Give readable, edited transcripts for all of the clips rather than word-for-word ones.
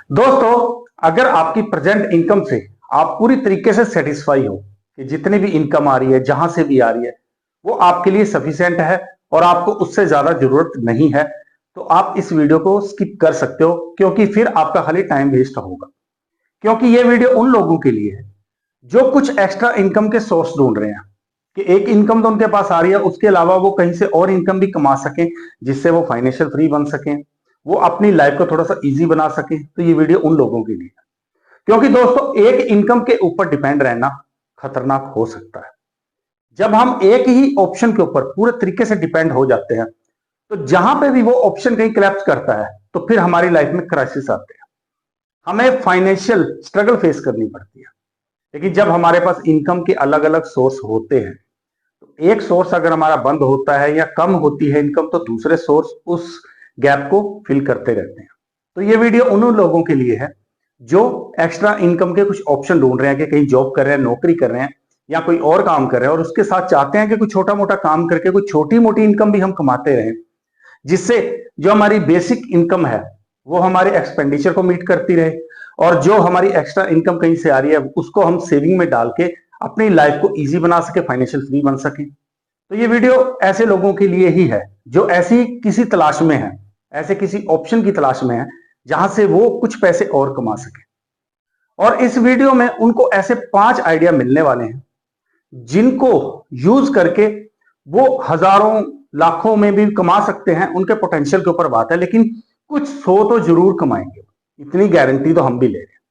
दोस्तों, अगर आपकी प्रेजेंट इनकम से आप पूरी तरीके से सेटिस्फाई हो कि जितनी भी इनकम आ रही है, जहां से भी आ रही है, वो आपके लिए सफिशिएंट है और आपको उससे ज्यादा जरूरत नहीं है, तो आप इस वीडियो को स्किप कर सकते हो, क्योंकि फिर आपका खाली टाइम वेस्ट होगा। क्योंकि ये वीडियो उन लोगों के लिए है जो कुछ एक्स्ट्रा इनकम के सोर्स ढूंढ रहे हैं कि एक इनकम तो उनके पास आ रही है, उसके अलावा वो कहीं से और इनकम भी कमा सकें, जिससे वो फाइनेंशियल फ्री बन सकें, वो अपनी लाइफ को थोड़ा सा इजी बना सके। तो ये वीडियो उन लोगों के लिए है। क्योंकि दोस्तों, एक इनकम के ऊपर डिपेंड रहना खतरनाक हो सकता है। जब हम एक ही ऑप्शन के ऊपर पूरे तरीके से डिपेंड हो जाते हैं, तो जहां पे भी वो ऑप्शन कहीं क्लैप्स करता है, तो फिर हमारी लाइफ में क्राइसिस आते हैं, हमें फाइनेंशियल स्ट्रगल फेस करनी पड़ती है। लेकिन जब हमारे पास इनकम के अलग अलग सोर्स होते हैं, तो एक सोर्स अगर हमारा बंद होता है या कम होती है इनकम, तो दूसरे सोर्स उस गैप को फिल करते रहते हैं। तो ये वीडियो उन लोगों के लिए है जो एक्स्ट्रा इनकम के कुछ ऑप्शन ढूंढ रहे हैं कि कहीं जॉब कर रहे हैं, नौकरी कर रहे हैं या कोई और काम कर रहे हैं, और उसके साथ चाहते हैं कि कुछ छोटा मोटा काम करके कुछ छोटी मोटी इनकम भी हम कमाते रहें, जिससे जो हमारी बेसिक इनकम है वो हमारे एक्सपेंडिचर को मीट करती रहे, और जो हमारी एक्स्ट्रा इनकम कहीं से आ रही है उसको हम सेविंग में डाल के अपनी लाइफ को इजी बना सके, फाइनेंशियल फ्री बन सके। तो ये वीडियो ऐसे लोगों के लिए ही है जो ऐसी किसी तलाश में है, ऐसे किसी ऑप्शन की तलाश में है जहां से वो कुछ पैसे और कमा सके। और इस वीडियो में उनको ऐसे 5 आइडिया मिलने वाले हैं जिनको यूज करके वो हजारों लाखों में भी कमा सकते हैं। उनके पोटेंशियल के ऊपर बात है, लेकिन कुछ 100 तो जरूर कमाएंगे, इतनी गारंटी तो हम भी ले रहे हैं।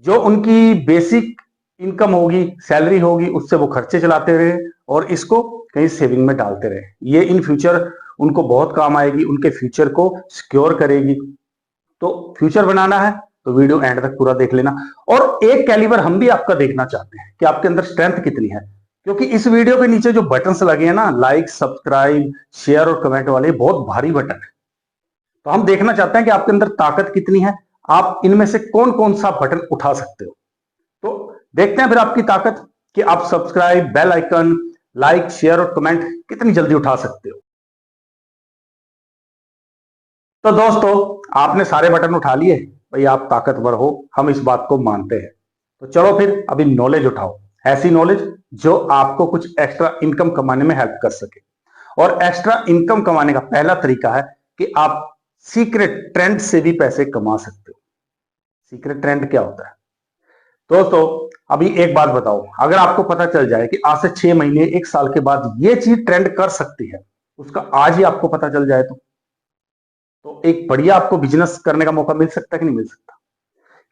जो उनकी बेसिक इनकम होगी, सैलरी होगी, उससे वो खर्चे चलाते रहे और इसको कहीं सेविंग में डालते रहे। ये इन फ्यूचर उनको बहुत काम आएगी, उनके फ्यूचर को सिक्योर करेगी। तो फ्यूचर बनाना है तो वीडियो एंड तक पूरा देख लेना। और एक कैलिबर हम भी आपका देखना चाहते हैं कि आपके अंदर स्ट्रेंथ कितनी है, क्योंकि इस वीडियो के नीचे जो बटन्स लगे हैं ना, लाइक, सब्सक्राइब, शेयर और कमेंट वाले, बहुत भारी बटन है। तो हम देखना चाहते हैं कि आपके अंदर ताकत कितनी है, आप इनमें से कौन कौन सा बटन उठा सकते हो। तो देखते हैं फिर आपकी ताकत कि आप subscribe, bell icon, like, share और कमेंट कितनी जल्दी उठा सकते हो। तो दोस्तों, आपने सारे बटन उठा लिए भाई, आप ताकतवर हो, हम इस बात को मानते हैं। तो चलो फिर अभी नॉलेज उठाओ, ऐसी नॉलेज जो आपको कुछ एक्स्ट्रा इनकम कमाने में हेल्प कर सके। और एक्स्ट्रा इनकम कमाने का पहला तरीका है कि आप सीक्रेट ट्रेंड से भी पैसे कमा सकते हो। सीक्रेट ट्रेंड क्या होता है दोस्तों? अभी एक बात बताओ, अगर आपको पता चल जाए कि आज से 6 महीने, 1 साल के बाद ये चीज ट्रेंड कर सकती है, उसका आज ही आपको पता चल जाए, तो एक बढ़िया आपको बिजनेस करने का मौका मिल सकता है कि नहीं मिल सकता?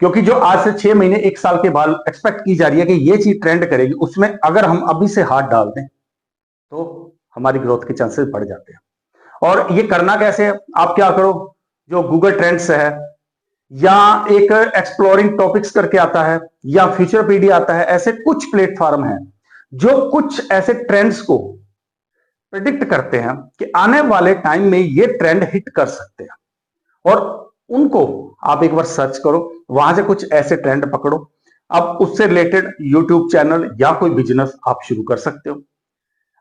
क्योंकि जो आज से 6 महीने, 1 साल के बाद एक्सपेक्ट की जा रही है कि ये चीज ट्रेंड करेगी, उसमें अगर हम अभी से हाथ डाल दें तो हमारी ग्रोथ के चांसेस बढ़ जाते हैं। और ये करना कैसे है? आप क्या करो, जो गूगल ट्रेंड्स है, या एक एक्सप्लोरिंग टॉपिक्स करके आता है, या फ्यूचरपीडिया आता है, ऐसे कुछ प्लेटफॉर्म हैं जो कुछ ऐसे ट्रेंड्स को प्रिडिक्ट करते हैं कि आने वाले टाइम में ये ट्रेंड हिट कर सकते हैं। और उनको आप एक बार सर्च करो, वहां से कुछ ऐसे ट्रेंड पकड़ो, अब उससे रिलेटेड यूट्यूब चैनल या कोई बिजनेस आप शुरू कर सकते हो।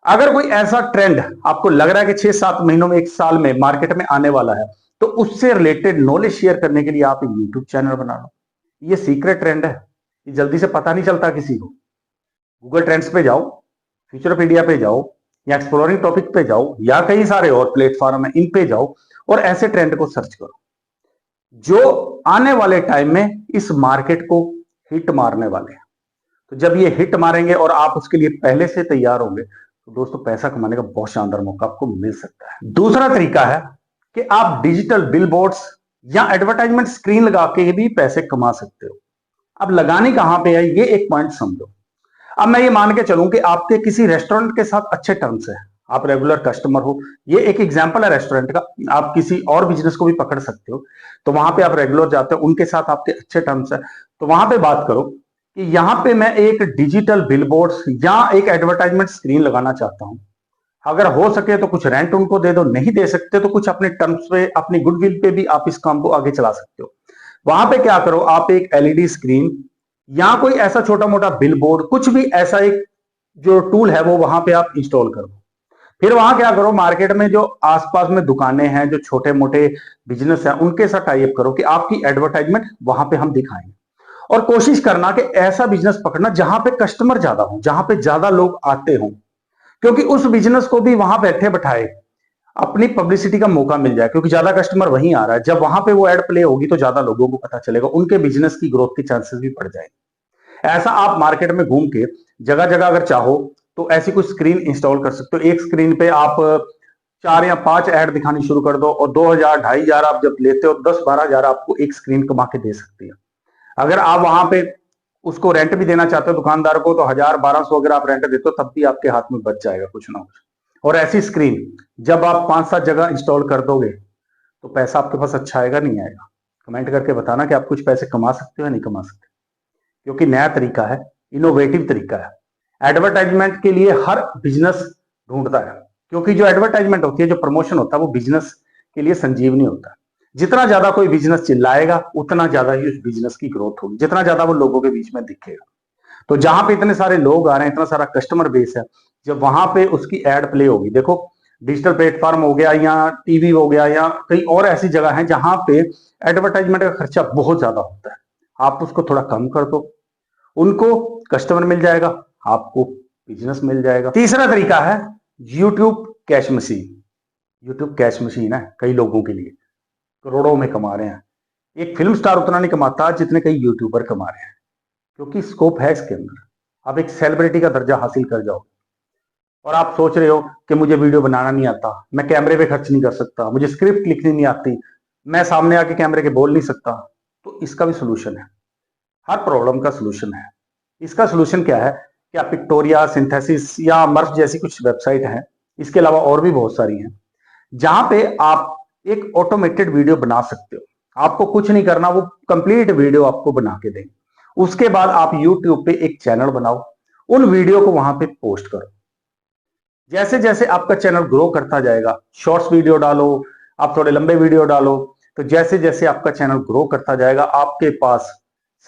अगर कोई ऐसा ट्रेंड आपको लग रहा है कि 6-7 महीनों में, 1 साल में मार्केट में आने वाला है, तो उससे रिलेटेड नॉलेज शेयर करने के लिए आप एक यूट्यूब चैनल बना लो। ये सीक्रेट ट्रेंड है, ये जल्दी से पता नहीं चलता किसी को। गूगल ट्रेंड्स पे जाओ, फ्यूचरपीडिया पे जाओ, या एक्सप्लोरिंग टॉपिक पे जाओ, या कई सारे और प्लेटफॉर्म है, इन पे जाओ और ऐसे ट्रेंड को सर्च करो जो आने वाले टाइम में इस मार्केट को हिट मारने वाले हैं। तो जब ये हिट मारेंगे और आप उसके लिए पहले से तैयार होंगे, तो दोस्तों पैसा कमाने का बहुत शानदार मौका आपको मिल सकता है। दूसरा तरीका है कि आप डिजिटल बिलबोर्ड्स या एडवर्टाइजमेंट स्क्रीन लगा के भी पैसे कमा सकते हो। अब लगानी कहां पे है, ये एक पॉइंट समझो। अब मैं ये मान के चलूं कि आपके किसी रेस्टोरेंट के साथ अच्छे टर्म्स है, आप रेगुलर कस्टमर हो, ये एक एग्जांपल है रेस्टोरेंट का, आप किसी और बिजनेस को भी पकड़ सकते हो। तो वहां पे आप रेगुलर जाते हो, उनके साथ आपके अच्छे टर्म्स है, तो वहां पे बात करो कि यहां पे मैं एक डिजिटल बिलबोर्ड्स या एक एडवर्टाइजमेंट स्क्रीन लगाना चाहता हूं। अगर हो सके तो कुछ रेंट उनको दे दो, नहीं दे सकते तो कुछ अपने टर्म्स पे, अपनी गुडविल पे भी आप इस काम को आगे चला सकते हो। वहां पे क्या करो, आप एक एलईडी स्क्रीन या कोई ऐसा छोटा मोटा बिलबोर्ड, कुछ भी ऐसा एक जो टूल है वो वहां पे आप इंस्टॉल करो। फिर वहां क्या करो, मार्केट में जो आसपास में दुकानें हैं, जो छोटे मोटे बिजनेस हैं, उनके साथ टाई अप करो कि आपकी एडवर्टाइजमेंट वहां पे हम दिखाएंगे। और कोशिश करना कि ऐसा बिजनेस पकड़ना जहां पे कस्टमर ज्यादा हो, जहां पे ज्यादा लोग आते हों, क्योंकि उस बिजनेस को भी वहां बैठे बैठाए अपनी पब्लिसिटी का मौका मिल जाए, क्योंकि ज्यादा कस्टमर वहीं आ रहा है। जब वहां पे वो एड प्ले होगी तो ज्यादा लोगों को पता चलेगा, उनके बिजनेस की ग्रोथ के चांसेस भी बढ़ जाएंगे। ऐसा आप मार्केट में घूम के जगह जगह अगर चाहो तो ऐसी कुछ स्क्रीन इंस्टॉल कर सकते हो। एक स्क्रीन पे आप 4 या 5 ऐड दिखानी शुरू कर दो, और 2000 2500 आप जब लेते हो, 10-12 हजार आपको एक स्क्रीन कमा के दे सकती है। अगर आप वहां पे उसको रेंट भी देना चाहते हो दुकानदार को, तो 1000-1200 अगर आप रेंट देते हो तब भी आपके हाथ में बच जाएगा कुछ ना कुछ। और ऐसी स्क्रीन जब आप 5-7 जगह इंस्टॉल कर दोगे तो पैसा आपके पास अच्छा आएगा नहीं आएगा? कमेंट करके बताना कि आप कुछ पैसे कमा सकते हो या नहीं कमा सकते, क्योंकि नया तरीका है, इनोवेटिव तरीका है। एडवर्टाइजमेंट के लिए हर बिजनेस ढूंढता है, क्योंकि जो एडवर्टाइजमेंट होती है, जो प्रमोशन होता है, वो बिजनेस के लिए संजीवनी होता है। जितना ज्यादा कोई बिजनेस चिल्लाएगा उतना ज्यादा ही उस बिजनेस की ग्रोथ होगी, जितना ज्यादा वो लोगों के बीच में दिखेगा। तो जहां पे इतने सारे लोग आ रहे हैं, इतना सारा कस्टमर बेस है, जब वहां पे उसकी एड प्ले होगी, देखो डिजिटल प्लेटफॉर्म हो गया या टीवी हो गया या कई और ऐसी जगह है जहां पे एडवर्टाइजमेंट का खर्चा बहुत ज्यादा होता है, आप उसको थोड़ा कम कर दो, उनको कस्टमर मिल जाएगा, आपको बिजनेस मिल जाएगा। तीसरा तरीका है YouTube cash machine. YouTube cash machine है कई लोगों के लिए, करोड़ों में कमा रहे हैं। एक फिल्म स्टार उतना नहीं कमाता जितने कई यूट्यूबर कमा रहे हैं, क्योंकि स्कोप है इसके अंदर। आप एक सेलिब्रिटी का दर्जा हासिल कर जाओ, और आप सोच रहे हो कि मुझे वीडियो बनाना नहीं आता, मैं कैमरे पे खर्च नहीं कर सकता, मुझे स्क्रिप्ट लिखनी नहीं आती, मैं सामने आके कैमरे के बोल नहीं सकता, तो इसका भी सोल्यूशन है। हर प्रॉब्लम का सोल्यूशन है। इसका सोल्यूशन क्या है कि आप पिक्टोरिया, सिंथेसिस या मर्फ जैसी कुछ वेबसाइट हैं, इसके अलावा और भी बहुत सारी हैं, जहां पे आप एक ऑटोमेटेड वीडियो बना सकते हो। आपको कुछ नहीं करना, वो कंप्लीट वीडियो आपको बना के देंगे। उसके बाद आप यूट्यूब पे एक चैनल बनाओ, उन वीडियो को वहां पे पोस्ट करो। जैसे जैसे आपका चैनल ग्रो करता जाएगा, शॉर्ट्स वीडियो डालो, आप थोड़े लंबे वीडियो डालो, तो जैसे जैसे आपका चैनल ग्रो करता जाएगा, आपके पास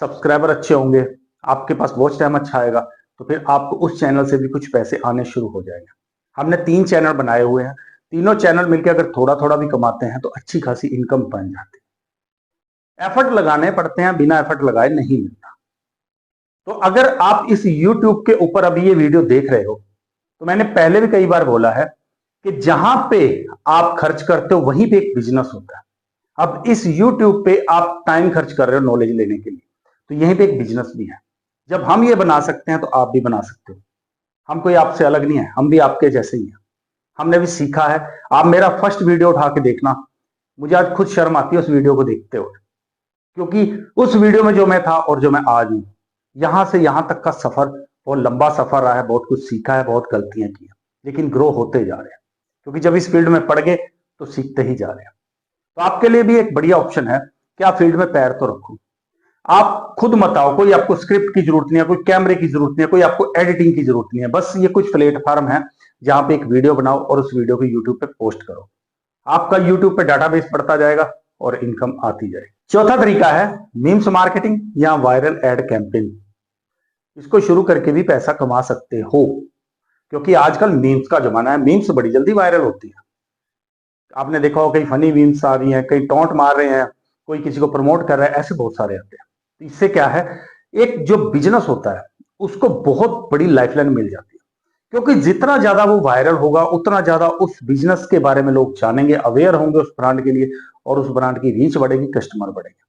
सब्सक्राइबर अच्छे होंगे, आपके पास वॉच टाइम अच्छा आएगा, तो फिर आपको उस चैनल से भी कुछ पैसे आने शुरू हो जाएंगे। हमने 3 चैनल बनाए हुए हैं, तीनों चैनल मिलकर अगर थोड़ा थोड़ा भी कमाते हैं तो अच्छी खासी इनकम बन जाती है। एफर्ट लगाने पड़ते हैं, बिना एफर्ट लगाए नहीं मिलता। तो अगर आप इस यूट्यूब के ऊपर अभी ये वीडियो देख रहे हो, तो मैंने पहले भी कई बार बोला है कि जहां पे आप खर्च करते हो वहीं पे एक बिजनेस होता है। अब इस यूट्यूब पे आप टाइम खर्च कर रहे हो नॉलेज लेने के लिए, तो यहीं पे एक बिजनेस भी है। जब हम ये बना सकते हैं तो आप भी बना सकते हो। हम कोई आपसे अलग नहीं है, हम भी आपके जैसे ही हैं। हमने भी सीखा है। आप मेरा फर्स्ट वीडियो उठा के देखना, मुझे आज खुद शर्म आती है उस वीडियो को देखते हुए, क्योंकि उस वीडियो में जो मैं था और जो मैं आज हूं, यहां से यहां तक का सफर बहुत लंबा सफर रहा है, बहुत कुछ सीखा है, बहुत गलतियां की हैं, लेकिन ग्रो होते जा रहे हैं, क्योंकि जब इस फील्ड में पड़ गए तो सीखते ही जा रहे हैं। तो आपके लिए भी एक बढ़िया ऑप्शन है कि आप फील्ड में पैर तो रखो। आप खुद मत आओ, कोई आपको स्क्रिप्ट की जरूरत नहीं है, कोई कैमरे की जरूरत नहीं है, कोई आपको एडिटिंग की जरूरत नहीं है। बस ये कुछ प्लेटफॉर्म है जहां पे एक वीडियो बनाओ और उस वीडियो को यूट्यूब पे पोस्ट करो। आपका यूट्यूब पे डाटाबेस बढ़ता जाएगा और इनकम आती जाएगी। चौथा तरीका है मीम्स मार्केटिंग या वायरल एड कैंपेन। इसको शुरू करके भी पैसा कमा सकते हो, क्योंकि आजकल मीम्स का जमाना है। मीम्स बड़ी जल्दी वायरल होती है। आपने देखा हो कई फनी मीम्स आ रही हैं, कई टॉन्ट मार रहे हैं, कोई किसी को प्रमोट कर रहा है, ऐसे बहुत सारे आते हैं। तो इससे क्या है, एक जो बिजनेस होता है उसको बहुत बड़ी लाइफलाइन मिल जाती है, क्योंकि जितना ज्यादा वो वायरल होगा उतना ज्यादा उस बिजनेस के बारे में लोग जानेंगे, अवेयर होंगे उस ब्रांड के लिए, और उस ब्रांड की रीच बढ़ेगी, कस्टमर बढ़ेगा।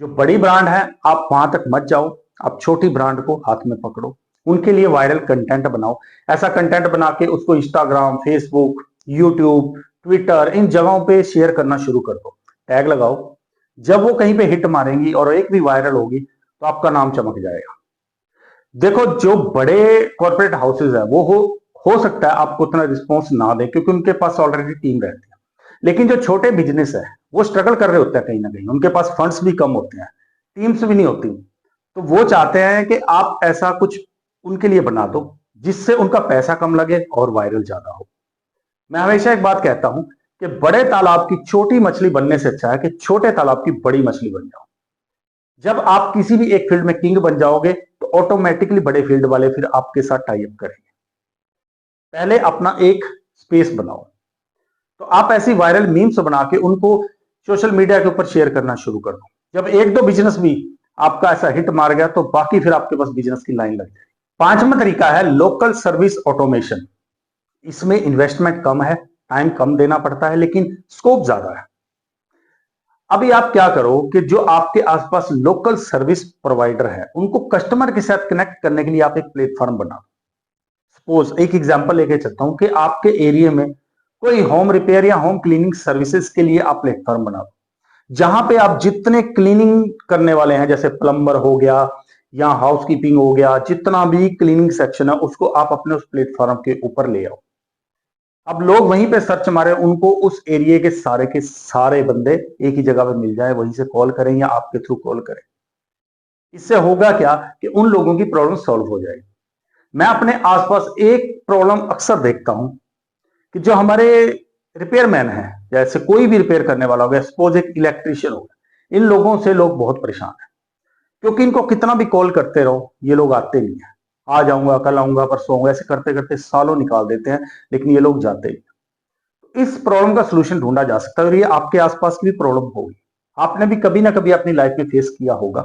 जो बड़ी ब्रांड है आप वहां तक मत जाओ, आप छोटी ब्रांड को हाथ में पकड़ो, उनके लिए वायरल कंटेंट बनाओ। ऐसा कंटेंट बना के उसको इंस्टाग्राम, फेसबुक, यूट्यूब, ट्विटर, इन जगहों पे शेयर करना शुरू कर दो, टैग लगाओ। जब वो कहीं पे हिट मारेंगी और एक भी वायरल होगी तो आपका नाम चमक जाएगा। देखो जो बड़े कॉर्पोरेट हाउसेज है वो हो सकता है आपको उतना रिस्पॉन्स ना दे, क्योंकि उनके पास ऑलरेडी टीम रहती है। लेकिन जो छोटे बिजनेस है वो स्ट्रगल कर रहे होते हैं कहीं ना कहीं, उनके पास फंड्स भी कम होते हैं, टीम्स भी नहीं होती, तो वो चाहते हैं कि आप ऐसा कुछ उनके लिए बना दो जिससे उनका पैसा कम लगे और वायरल ज्यादा हो। मैं हमेशा एक बात कहता हूं कि बड़े तालाब की छोटी मछली बनने से अच्छा है कि छोटे तालाब की बड़ी मछली बन जाओ। जब आप किसी भी एक फील्ड में किंग बन जाओगे तो ऑटोमेटिकली बड़े फील्ड वाले फिर आपके साथ टाई अप करेंगे। पहले अपना एक स्पेस बनाओ। तो आप ऐसी वायरल मीम्स बना के उनको सोशल मीडिया के ऊपर शेयर करना शुरू कर दो। जब एक दो बिजनेस भी आपका ऐसा हिट मार गया तो बाकी फिर आपके पास बिजनेस की लाइन लग जाएगी। पांचवा तरीका है लोकल सर्विस ऑटोमेशन। इसमें इन्वेस्टमेंट कम है, टाइम कम देना पड़ता है, लेकिन स्कोप ज्यादा है। अभी आप क्या करो कि जो आपके आसपास लोकल सर्विस प्रोवाइडर है उनको कस्टमर के साथ कनेक्ट करने के लिए आप एक प्लेटफॉर्म बनाओ। सपोज एक एग्जांपल लेके चलता हूं कि आपके एरिया में कोई होम रिपेयर या होम क्लीनिंग सर्विसेज के लिए आप प्लेटफॉर्म बनाओ, जहां पे आप जितने क्लीनिंग करने वाले हैं, जैसे प्लम्बर हो गया या हाउसकीपिंग हो गया, जितना भी क्लीनिंग सेक्शन है उसको आप अपने उस प्लेटफॉर्म के ऊपर ले आओ। अब लोग वहीं पे सर्च मारे, उनको उस एरिया के सारे बंदे एक ही जगह पे मिल जाए, वहीं से कॉल करें या आपके थ्रू कॉल करें। इससे होगा क्या कि उन लोगों की प्रॉब्लम सॉल्व हो जाएगी। मैं अपने आसपास एक प्रॉब्लम अक्सर देखता हूं कि जो हमारे रिपेयरमैन है, जैसे कोई भी रिपेयर करने वाला हो गया, सपोज एक इलेक्ट्रिशियन हो गया, इन लोगों से लोग बहुत परेशान हैं, क्योंकि इनको कितना भी कॉल करते रहो ये लोग आते नहीं है। आ जाऊंगा, कल आऊंगा, परसों आऊंगा, ऐसे करते करते सालों निकाल देते हैं, लेकिन ये लोग जाते नहीं। इस प्रॉब्लम का सोल्यूशन ढूंढा जा सकता है, और ये आपके आसपास की भी प्रॉब्लम होगी। आपने भी कभी ना कभी अपनी लाइफ में फेस किया होगा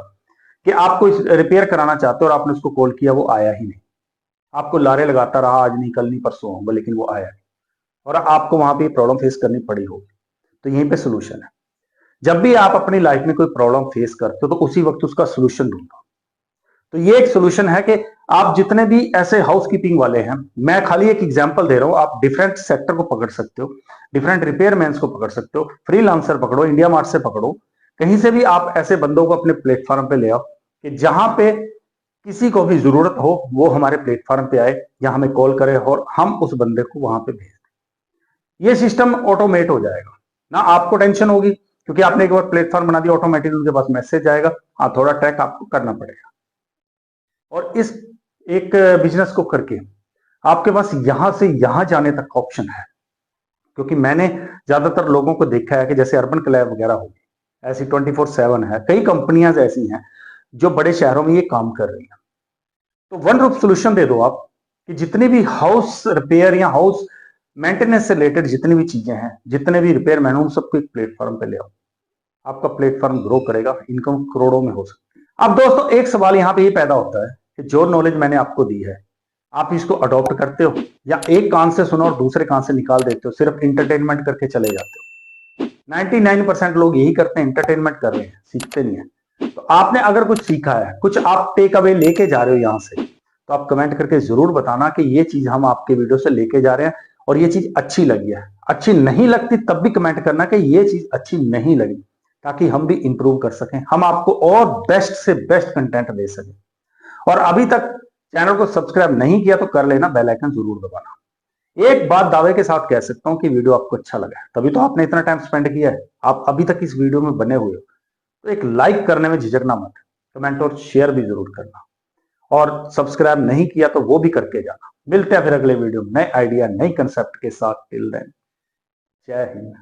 कि आप कोई रिपेयर कराना चाहते हो और आपने उसको कॉल किया, वो आया ही नहीं। आपको लारे लगाता रहा, आज नहीं, कल नहीं, परसों आऊंगा, लेकिन वो आया नहीं, और आपको वहां पे प्रॉब्लम फेस करनी पड़ी होगी। तो यहीं पे सोल्यूशन है। जब भी आप अपनी लाइफ में कोई प्रॉब्लम फेस करते हो तो उसी वक्त उसका सोल्यूशन ढूंढो। तो ये एक सोल्यूशन है कि आप जितने भी ऐसे हाउसकीपिंग वाले हैं, मैं खाली एक एग्जांपल दे रहा हूं, आप डिफरेंट सेक्टर को पकड़ सकते हो, डिफरेंट रिपेयरमैन्स को पकड़ सकते हो, फ्रीलांसर पकड़ो, इंडिया मार्ट से पकड़ो, कहीं से भी आप ऐसे बंदों को अपने प्लेटफॉर्म पे ले आओ कि जहां पे किसी को भी जरूरत हो वो हमारे प्लेटफॉर्म पे आए या हमें कॉल करे और हम उस बंदे को वहां पे भेज दें। ये सिस्टम ऑटोमेट हो जाएगा, ना आपको टेंशन होगी, क्योंकि आपने एक बार प्लेटफॉर्म बना दिया, ऑटोमेटिक उनके पास मैसेज आएगा। हाँ, थोड़ा ट्रैक आपको करना पड़ेगा। और इस एक बिजनेस को करके आपके पास यहां से यहां जाने तक का ऑप्शन है। क्योंकि मैंने ज्यादातर लोगों को देखा है कि जैसे अर्बन क्लैब वगैरह होगी, ऐसी 24/7 है, कई कंपनियां ऐसी हैं जो बड़े शहरों में ये काम कर रही हैं। तो वन रूप सोल्यूशन दे दो आप कि जितनी भी हाउस रिपेयर या हाउस मेंटेनेंस से रिलेटेड जितनी भी चीजें हैं, जितने भी रिपेयर मैन, उन सबको एक प्लेटफॉर्म पे ले आओ। आपका प्लेटफॉर्म ग्रो करेगा, इनकम करोड़ों में हो सकती है। अब दोस्तों एक सवाल यहाँ पे ये पैदा होता है कि जो नॉलेज मैंने आपको दी है, आप इसको अडॉप्ट करते हो या एक कान से सुनो और दूसरे कान से निकाल देते हो, सिर्फ इंटरटेनमेंट करके चले जाते हो। 99% लोग यही करते हैं, इंटरटेनमेंट कर रहे हैं, सीखते नहीं है। तो आपने अगर कुछ सीखा है, कुछ आप टेक अवे लेके जा रहे हो यहां से, तो आप कमेंट करके जरूर बताना कि ये चीज हम आपके वीडियो से लेके जा रहे हैं और ये चीज अच्छी लगी है। अच्छी नहीं लगती तब भी कमेंट करना कि ये चीज अच्छी नहीं लगी, ताकि हम भी इंप्रूव कर सकें, हम आपको और बेस्ट से बेस्ट कंटेंट दे सकें। और अभी तक चैनल को सब्सक्राइब नहीं किया तो कर लेना, बेल आइकन जरूर दबाना। एक बात दावे के साथ कह सकता हूं कि वीडियो आपको अच्छा लगा है, तभी तो आपने इतना टाइम स्पेंड किया है, आप अभी तक इस वीडियो में बने हुए हो। तो एक लाइक करने में झिझकना मत, कमेंट और शेयर भी जरूर करना, और सब्सक्राइब नहीं किया तो वो भी करके जाना। मिलते हैं फिर अगले वीडियो में नए आइडिया, नई कंसेप्ट के साथ। टिल देन, जय हिंद।